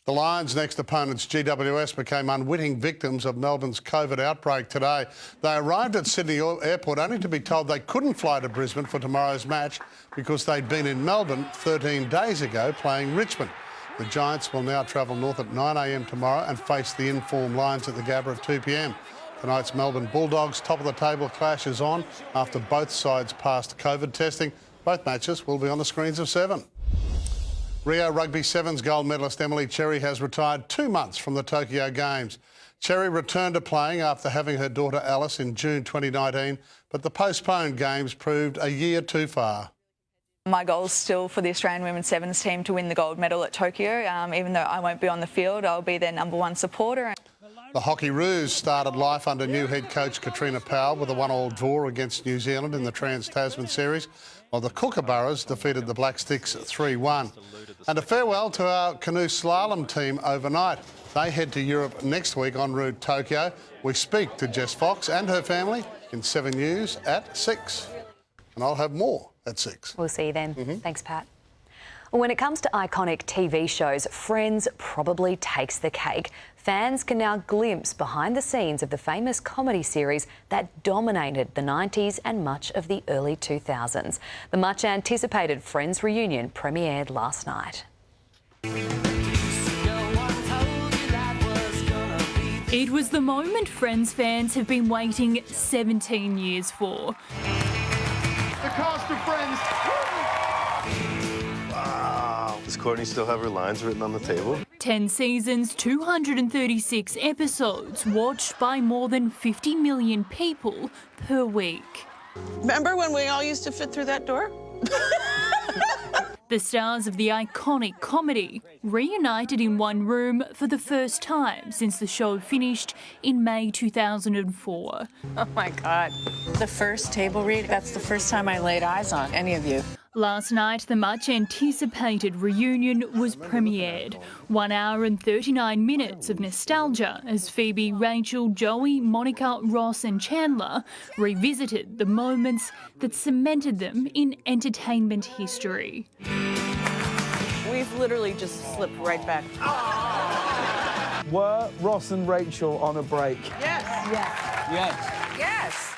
The Lions' next opponents, GWS, became unwitting victims of Melbourne's COVID outbreak today. They arrived at Sydney Airport only to be told they couldn't fly to Brisbane for tomorrow's match because they'd been in Melbourne 13 days ago playing Richmond. The Giants will now travel north at 9 a.m. tomorrow and face the in-form Lions at the Gabba at 2 p.m. Tonight's Melbourne Bulldogs top-of-the-table clash is on after both sides passed COVID testing. Both matches will be on the screens of 7. Rio Rugby Sevens gold medalist Emily Cherry has retired 2 months from the Tokyo Games. Cherry returned to playing after having her daughter Alice in June 2019, but the postponed Games proved a year too far. My goal is still for the Australian Women's Sevens team to win the gold medal at Tokyo. Even though I won't be on the field, I'll be their #1 supporter. The Hockey Roos started life under new head coach Katrina Powell with a 1-1 draw against New Zealand in the Trans-Tasman Series, while the Kookaburras defeated the Black Sticks 3-1. And a farewell to our canoe slalom team overnight. They head to Europe next week en route Tokyo. We speak to Jess Fox and her family in 7 News at 6. And I'll have more at 6. We'll see you then. Thanks, Pat. When it comes to iconic TV shows, Friends probably takes the cake. Fans can now glimpse behind the scenes of the famous comedy series that dominated the 90s and much of the early 2000s. The much-anticipated Friends reunion premiered last night. It was the moment Friends fans have been waiting 17 years for. The cast of Friends. Wow. Does Courtney still have her lines written on the table? 10 seasons, 236 episodes, watched by more than 50 million people per week. Remember when we all used to fit through that door? The stars of the iconic comedy reunited in one room for the first time since the show finished in May 2004. Oh my God. The first table read, that's the first time I laid eyes on any of you. Last night, the much-anticipated reunion was premiered. 1 hour and 39 minutes of nostalgia as Phoebe, Rachel, Joey, Monica, Ross and Chandler revisited the moments that cemented them in entertainment history. We've literally just slipped right back. Were Ross and Rachel on a break? Yes. Yes. Yes.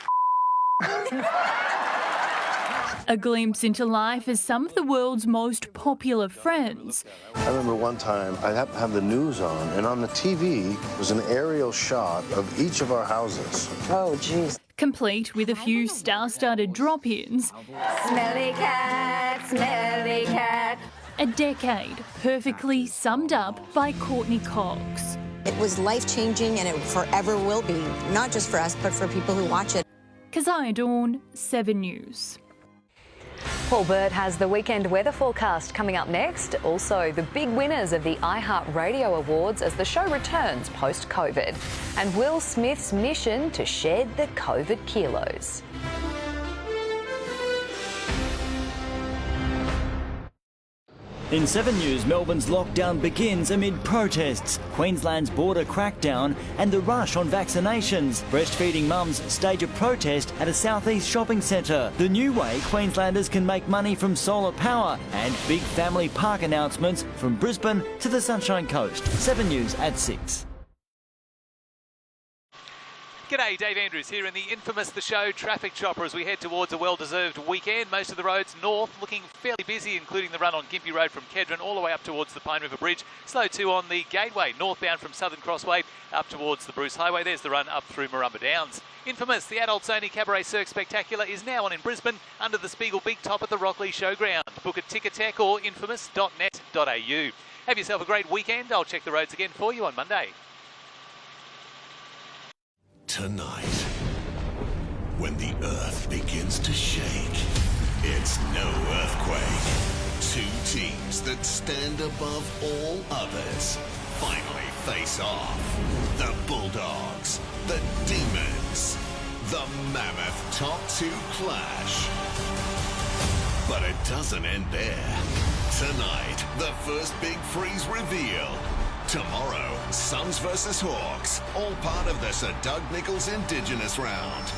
A glimpse into life as some of the world's most popular friends. I remember one time I happened to have the news on, and on the TV was an aerial shot of each of our houses. Oh, jeez. Complete with a few star-studded drop-ins. Smelly cat, smelly cat. A decade perfectly summed up by Courtney Cox. It was life-changing and it forever will be, not just for us, but for people who watch it. Keziah Dawn, 7 News. Paul Burt has the weekend weather forecast coming up next. Also, the big winners of the iHeartRadio Awards as the show returns post-COVID. And Will Smith's mission to shed the COVID kilos. In 7 News, Melbourne's lockdown begins amid protests, Queensland's border crackdown and the rush on vaccinations. Breastfeeding mums stage a protest at a southeast shopping centre. The new way Queenslanders can make money from solar power and big family park announcements from Brisbane to the Sunshine Coast. 7 News at 6. G'day, Dave Andrews here in the infamous The Show traffic chopper as we head towards a well-deserved weekend. Most of the roads north looking fairly busy, including the run on Gympie Road from Kedron all the way up towards the Pine River Bridge. Slow too on the Gateway, northbound from Southern Crossway up towards the Bruce Highway. There's the run up through Marumba Downs. Infamous, the adults-only Cabaret Cirque Spectacular is now on in Brisbane under the Spiegel Big Top at the Rockley Showground. Book at Ticketek or infamous.net.au. Have yourself a great weekend. I'll check the roads again for you on Monday. Tonight, when the earth begins to shake, it's no earthquake. Two teams that stand above all others finally face off. The Bulldogs, the Demons, the Mammoth Top 2 clash. But it doesn't end there. Tonight, the first big freeze reveal. Tomorrow, Suns versus Hawks, all part of the Sir Doug Nicholls Indigenous Round.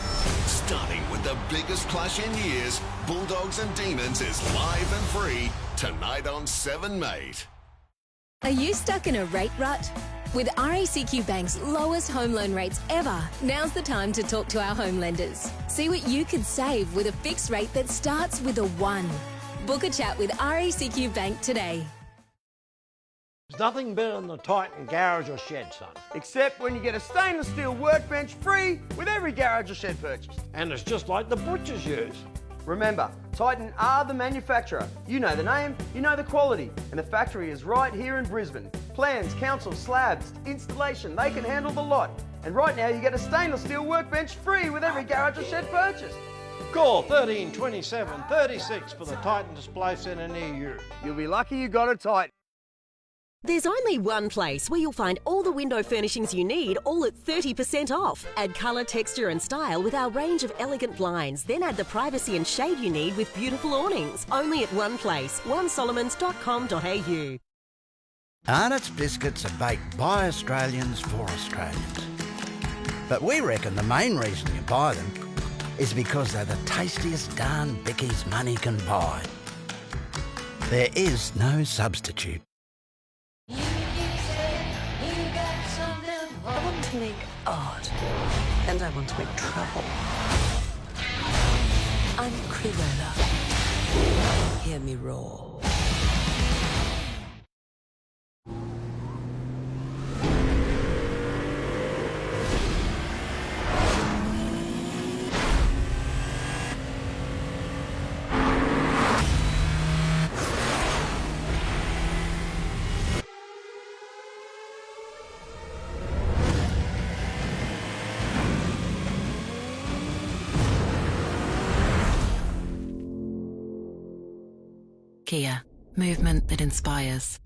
Starting with the biggest clash in years, Bulldogs and Demons is live and free tonight on 7 Mate. Are you stuck in a rate rut? With RACQ Bank's lowest home loan rates ever, now's the time to talk to our home lenders. See what you could save with a fixed rate that starts with a 1. Book a chat with RACQ Bank today. There's nothing better than the Titan garage or shed, son. Except when you get a stainless steel workbench free with every garage or shed purchase. And it's just like the butchers use. Remember, Titan are the manufacturer. You know the name, you know the quality, and the factory is right here in Brisbane. Plans, council, slabs, installation, they can handle the lot. And right now you get a stainless steel workbench free with every garage or shed purchase. Call 13 27 36 for the Titan Display Centre near you. You'll be lucky you got a Titan. There's only one place where you'll find all the window furnishings you need, all at 30% off. Add colour, texture and style with our range of elegant blinds. Then add the privacy and shade you need with beautiful awnings. Only at one place, onesolomons.com.au. Arnott's biscuits are baked by Australians for Australians. But we reckon the main reason you buy them is because they're the tastiest darn bickies money can buy. There is no substitute. I want to make art, and I want to make trouble. I'm Cruella. Hear me roar. Kia, movement that inspires.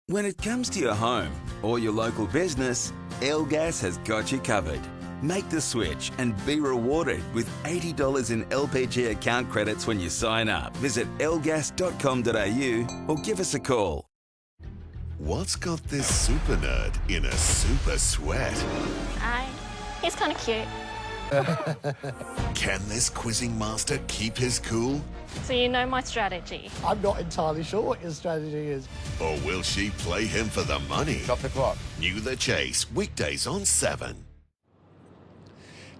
When it comes to your home or your local business, L Gas has got you covered. Make the switch and be rewarded with $80 in LPG account credits when you sign up. Visit elgas.com.au or give us a call. What's got this super nerd in a super sweat? Hi. He's kind of cute. Can this quizzing master keep his cool? So you know my strategy. I'm not entirely sure what your strategy is. Or will she play him for the money? Stop the clock. New The Chase, weekdays on 7.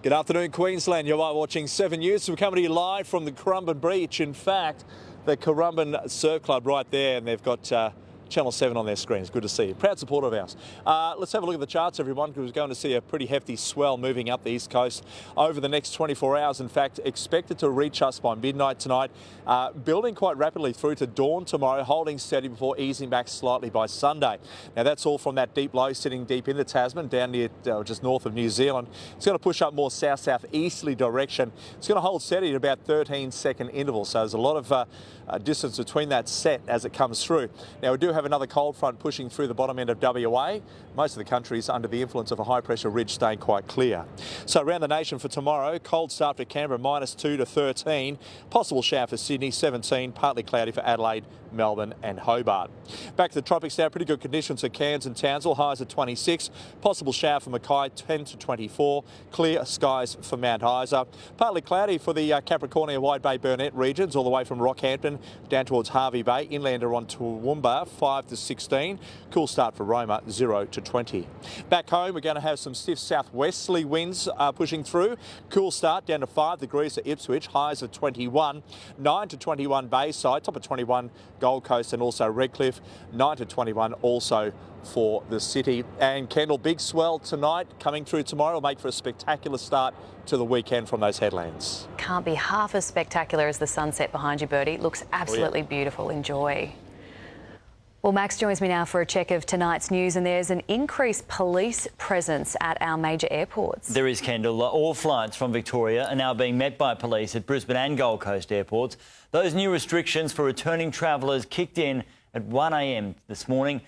Good afternoon, Queensland. You're watching 7 News. We're coming to you live from the Currumbin Beach. In fact, the Currumbin Surf Club right there, and they've got Channel 7 on their screens. Good to see you. Proud supporter of ours. Let's have a look at the charts, everyone, because we're going to see a pretty hefty swell moving up the east coast over the next 24 hours. In fact, expected to reach us by midnight tonight, building quite rapidly through to dawn tomorrow, holding steady before easing back slightly by Sunday. Now, that's all from that deep low sitting deep into Tasman, down near just north of New Zealand. It's going to push up more south-southeasterly direction. It's going to hold steady at about 13-second intervals, so there's a lot of distance between that set as it comes through. Now, we do have another cold front pushing through the bottom end of WA. Most of the country is under the influence of a high pressure ridge staying quite clear. So around the nation for tomorrow, cold start for Canberra, -2 to 13. Possible shower for Sydney, 17. Partly cloudy for Adelaide, Melbourne and Hobart. Back to the tropics now, pretty good conditions for Cairns and Townsville, highs at 26. Possible shower for Mackay, 10 to 24. Clear skies for Mount Isa. Partly cloudy for the Capricornia, Wide Bay, Burnett regions, all the way from Rockhampton down towards Harvey Bay. Inland on Toowoomba, 5 to 16. Cool start for Roma, 0 to 20. Back home, we're going to have some stiff southwesterly winds pushing through. Cool start down to 5 degrees at Ipswich, highs of 21. 9 to 21 Bayside, top of 21 Gold Coast and also Redcliffe. 9 to 21 also for the city. And Kendall, big swell tonight coming through tomorrow will make for a spectacular start to the weekend from those headlands. Can't be half as spectacular as the sunset behind you, Birdie. It looks absolutely beautiful. Enjoy. Well, Max joins me now for a check of tonight's news, and there's an increased police presence at our major airports. There is, Kendall. All flights from Victoria are now being met by police at Brisbane and Gold Coast airports. Those new restrictions for returning travellers kicked in at 1 a.m. this morning.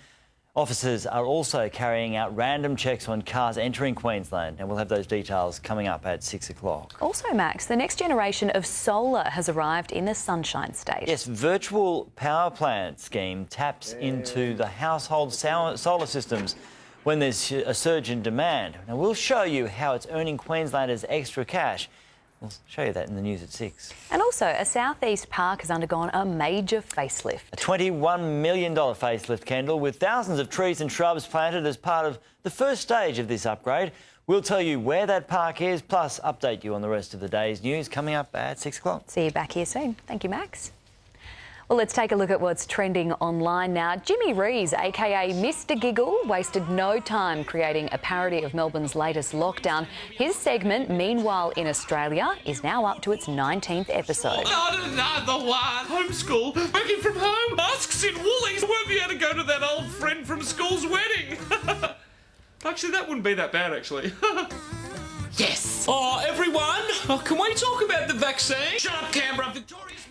Officers are also carrying out random checks on cars entering Queensland, and we'll have those details coming up at 6 o'clock. Also, Max, the next generation of solar has arrived in the Sunshine State. Yes, virtual power plant scheme taps into the household solar systems when there's a surge in demand. Now, we'll show you how it's earning Queenslanders extra cash. We'll show you that in the news at 6. And also, a southeast park has undergone a major facelift. A $21 million facelift, Kendall, with thousands of trees and shrubs planted as part of the first stage of this upgrade. We'll tell you where that park is, plus update you on the rest of the day's news coming up at 6 o'clock. See you back here soon. Thank you, Max. Well, let's take a look at what's trending online now. Jimmy Rees, aka Mr. Giggle, wasted no time creating a parody of Melbourne's latest lockdown. His segment, Meanwhile in Australia, is now up to its 19th episode. Not another one. Homeschool, working from home, masks in Woolies. Won't be able to go to that old friend from school's wedding. Actually, that wouldn't be that bad, actually. Yes! Oh, everyone, can we talk about the vaccine? Shut up, Canberra.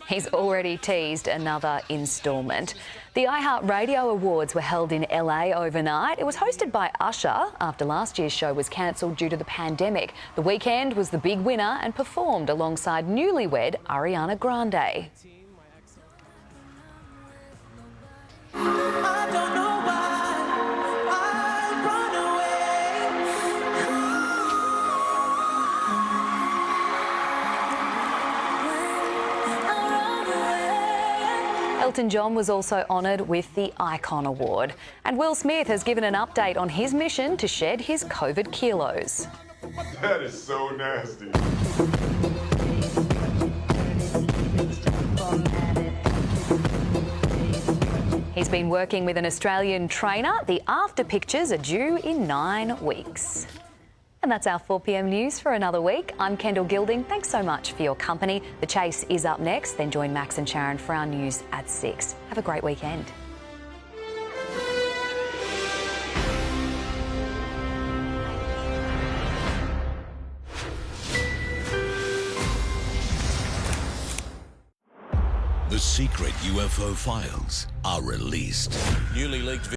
He's already teased another instalment. The iHeartRadio Awards were held in LA overnight. It was hosted by Usher after last year's show was cancelled due to the pandemic. The Weeknd was the big winner and performed alongside newlywed Ariana Grande. I don't know why I run away. Elton John was also honoured with the Icon Award. And Will Smith has given an update on his mission to shed his COVID kilos. That is so nasty. He's been working with an Australian trainer. The after pictures are due in 9 weeks. And that's our 4 p.m. news for another week. I'm Kendall Gilding. Thanks so much for your company. The Chase is up next. Then join Max and Sharon for our news at 6. Have a great weekend. The secret UFO files are released. Newly leaked